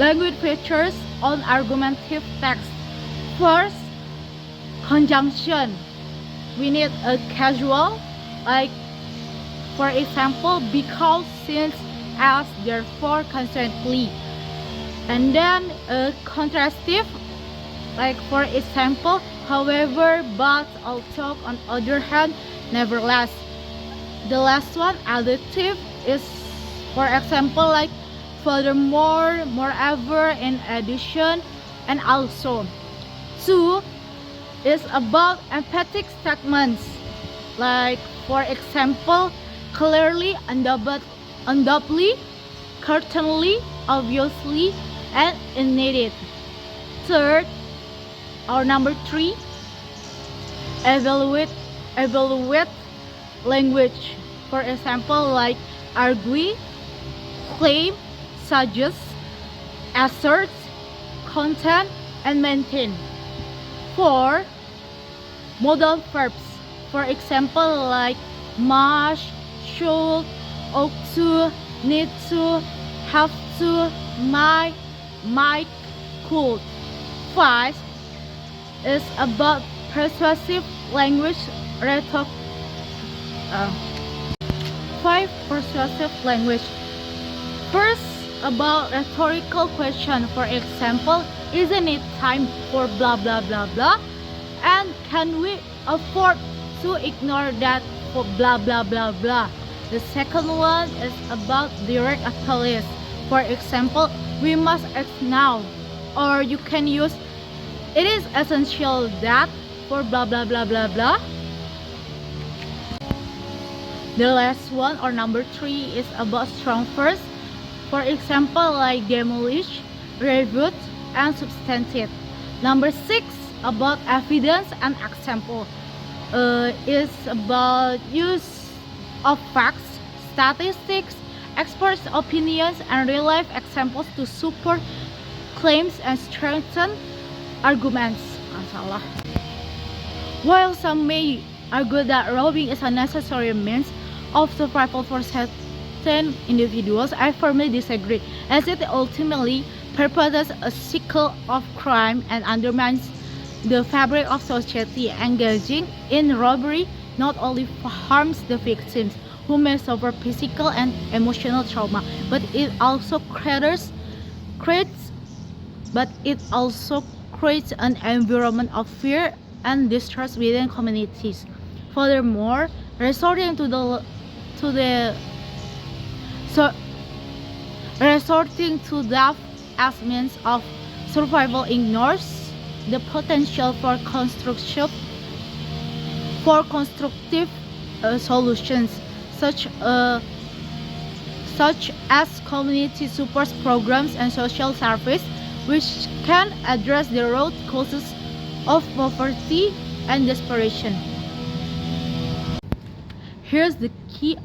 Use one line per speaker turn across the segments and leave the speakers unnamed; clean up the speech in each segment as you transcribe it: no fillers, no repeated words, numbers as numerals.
Language features on argumentative text. First, conjunction. We need a casual, like for example, because, since, as, therefore, consequently. And then a contrastive, like for example, however, but, although, on other hand, nevertheless. The last one, adjective, is for example like furthermore, moreover, in addition, and also. 2 is about emphatic statements, like for example, clearly, undoubtedly, certainly, obviously, and needed. Third, or number 3, evaluate language. For example, like argue, claim, suggest, assert, content, and maintain. 4, modal verbs. For example, like must, should, ought to, need to, have to, might, could. 5 is about persuasive language rhetoric. 5 persuasive language. First, about rhetorical question. For example, isn't it time for blah blah blah blah? And can we afford to ignore that for blah blah blah blah? The second one is about direct appeals. For example, we must act now. Or you can use it is essential that for blah blah blah blah blah. The last one, or number 3, is about strong verbs. For example, like demolish, refute, and substantive. Number 6, about evidence and example. Is about use of facts, statistics, experts' opinions, and real-life examples to support claims and strengthen arguments. While some may argue that robbing is a necessary means of survival for certain individuals, I firmly disagree, as it ultimately perpetrates a cycle of crime and undermines the fabric of society. Engaging in robbery not only harms the victims, who may suffer physical and emotional trauma, but it also creates an environment of fear and distrust within communities. Furthermore, resorting to death as means of survival ignores the potential for constructive solutions, such as community support programs and social service, which can address the root causes of poverty and desperation. Here's the key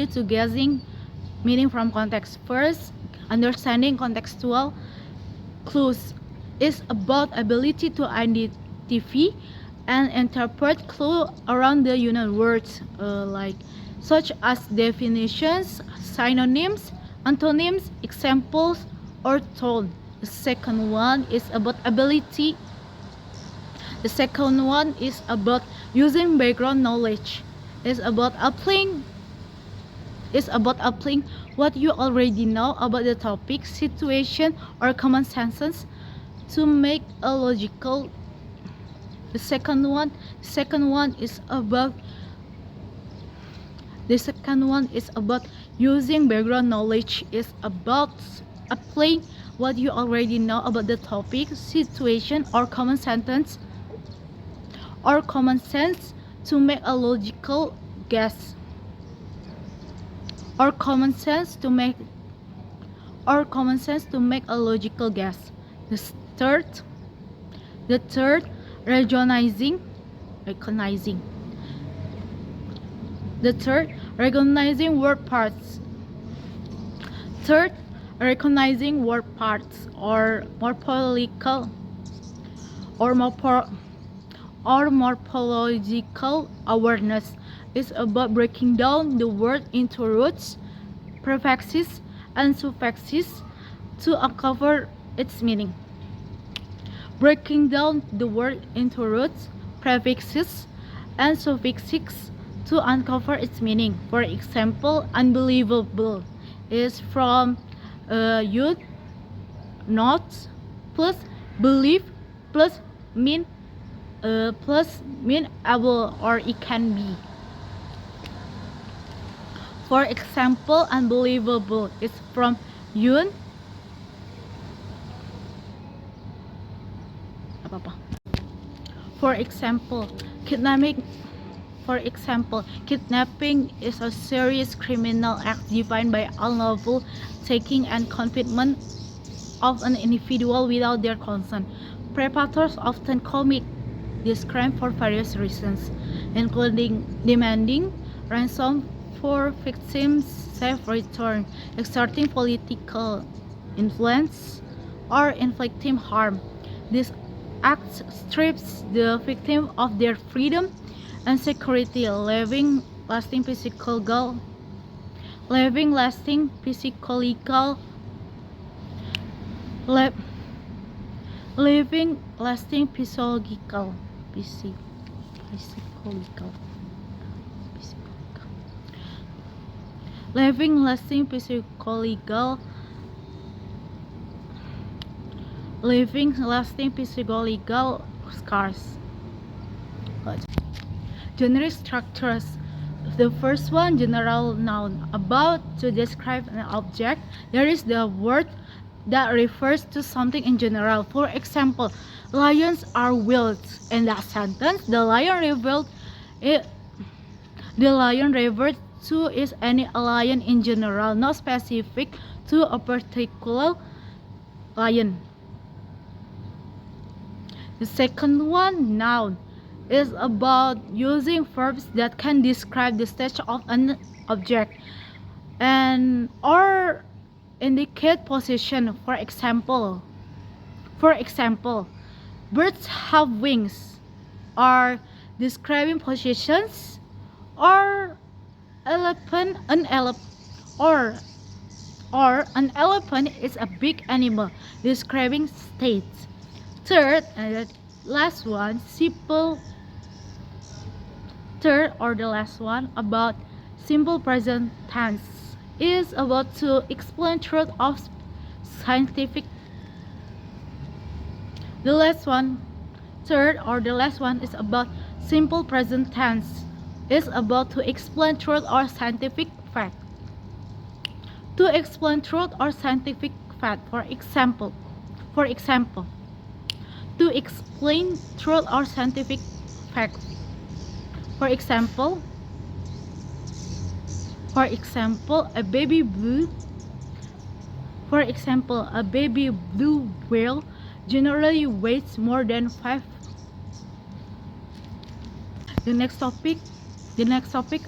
to guessing meaning from context. First, understanding contextual clues is about ability to identify and interpret clues around the union words, such as definitions, synonyms, antonyms, examples, or tone. The second one is about using background knowledge. It's about applying what you already know about the topic, situation, or common sense to make a logical. The second one is about using background knowledge. Is about applying what you already know about the topic, situation, or common sense to make a logical guess. Or common sense to make a logical guess. The third, recognizing. The third, recognizing word parts. Or morphological awareness is about breaking down the word into roots, prefixes and suffixes to uncover its meaning. Breaking down the word into roots, prefixes, and suffixes to uncover its meaning. For example, unbelievable is from Iyud, not, plus believe, plus mean able or it can be. For example, unbelievable is from Yun. For example, kidnapping. For example, kidnapping is a serious criminal act defined by unlawful taking and confinement of an individual without their consent. Perpetrators often commit this crime for various reasons, including demanding ransom for victims' safe return, exerting political influence, or inflicting harm. This act strips the victim of their freedom and security, leaving lasting psychological physical leaving lasting physiological scars. Generic structures. The first one, general noun, about to describe an object. There is the word that refers to something in general. For example, lions are wild. In that sentence, the lion referred to is any lion in general, not specific to a particular lion. The second one, noun, is about using verbs that can describe the stage of an object and or indicate position. For example, birds have wings, are describing positions, or an elephant is a big animal describing states. Third and last one, about simple present tense is about to explain truth of scientific. The last one is about simple present tense is about to explain truth or scientific fact. To explain truth or scientific fact, for example, to explain truth or scientific fact. For example, a baby blue whale generally weighs more than 5. The next topic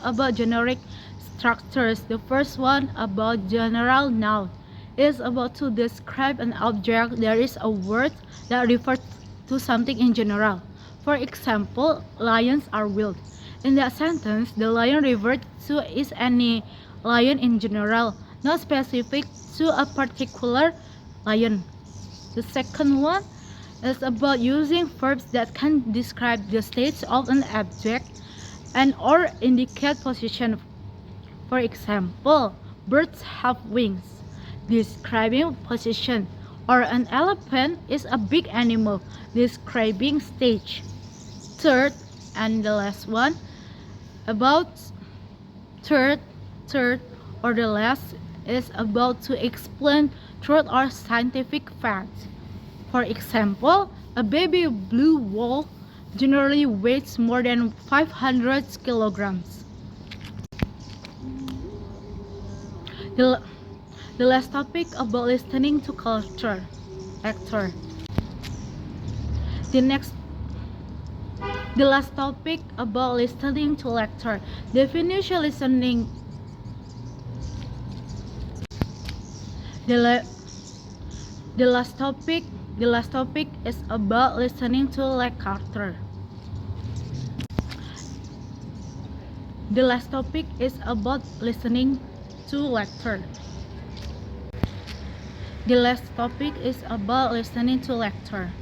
about generic structures. The first one, about general noun, is about to describe an object. There is a word that refers to something in general. For example, lions are wild. In that sentence, the lion referred to is any lion in general, not specific to a particular lion. The second one is about using verbs that can describe the state of an object and or indicate position. For example, birds have wings, describing position, or an elephant is a big animal, describing stage. Third and the last one, about third or the last is about to explain truth or scientific facts. For example, a baby blue whale generally weighs more than 500 kilograms. The last topic about listening to culture actor. The last topic about listening to lecture. Definition listening. The last topic is about listening to lecture. The last topic is about listening to lecture. The last topic is about listening to lecture.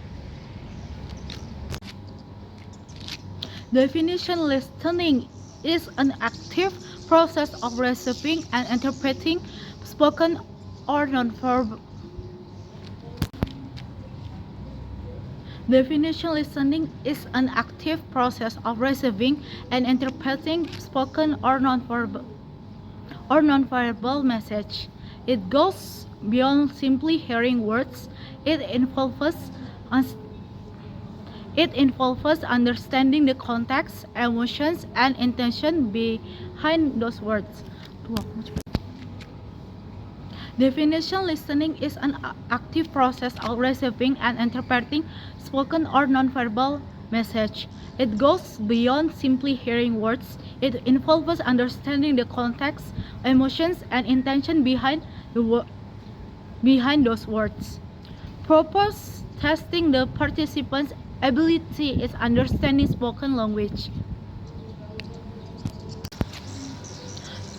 Definition: listening is an active process of receiving and interpreting spoken or non-verbal. Definition: listening is an active process of receiving and interpreting spoken or non-verbal message. It goes beyond simply hearing words. It involves understanding the context, emotions, and intention behind those words. Definition: listening is an active process of receiving and interpreting spoken or nonverbal message. It goes beyond simply hearing words. It involves understanding the context, emotions, and intention behind those words. Purpose: testing the participants' ability is understanding spoken language.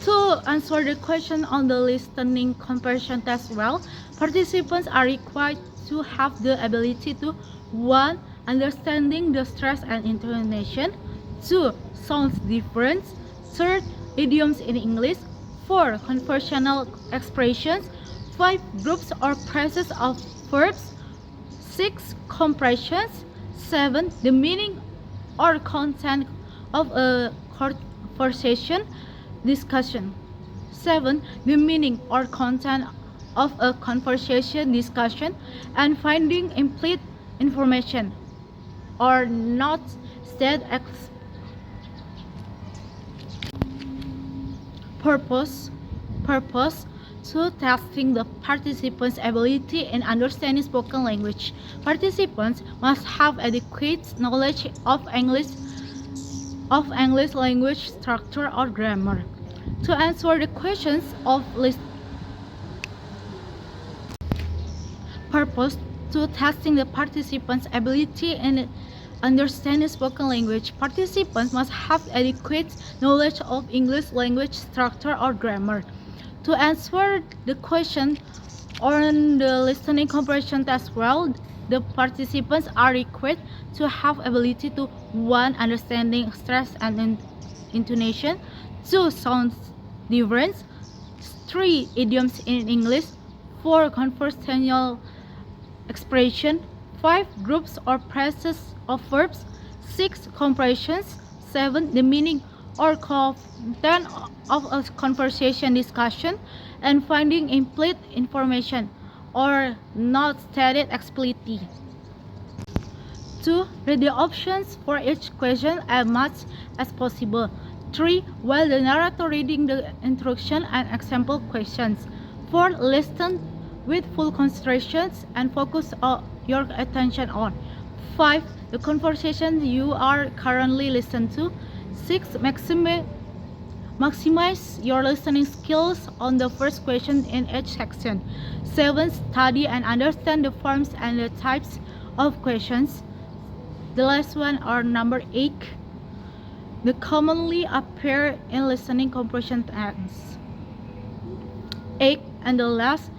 To answer the question on the listening comprehension test well, participants are required to have the ability to 1. Understanding the stress and intonation, 2. Sounds difference, 3. Idioms in English, 4. Conversational expressions, 5. Groups or phrases of verbs, 6. Compressions, 7. The meaning or content of a conversation discussion. 7. The meaning or content of a conversation discussion and finding implicit information or not stated purpose to testing the participants' ability in understanding spoken language. Participants must have adequate knowledge of English language structure or grammar. To answer the questions of purpose to testing the participants' ability in understanding spoken language, participants must have adequate knowledge of English language structure or grammar. To answer the question on the listening comprehension test well, the participants are required to have ability to 1. Understanding stress and intonation, 2. Sounds difference, 3. Idioms in English, 4. Conversational expression, 5. Groups or phrases of verbs, 6. Compressions, 7. The meaning or content of a conversation discussion and finding implicit information or not stated explicitly. 2. Read the options for each question as much as possible. 3. While the narrator reading the instruction and example questions. 4. Listen with full concentrations and focus your attention on. 5. The conversation you are currently listening to. 6. Maximize your listening skills on the first question in each section. 7. Study and understand the forms and the types of questions. The last one are number 8. The commonly appear in listening comprehension tests. 8 and the last,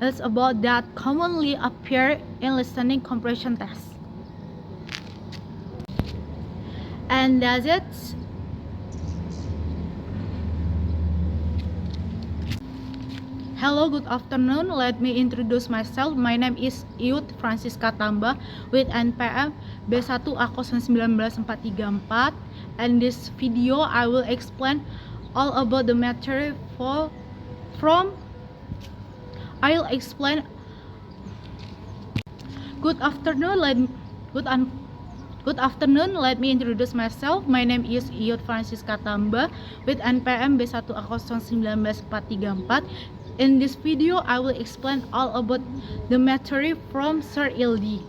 is about that commonly appear in listening comprehension tests. And that's it. Hello, good afternoon. Let me introduce myself. My name is Iyud Fransisca Tamba with NPM B1A099434. And this video I will explain all about the material Good afternoon, let me introduce myself. My name is Iyud Fransisca Tamba with NPM B1A099434. In this video, I will explain all about the material from Sir Ildi.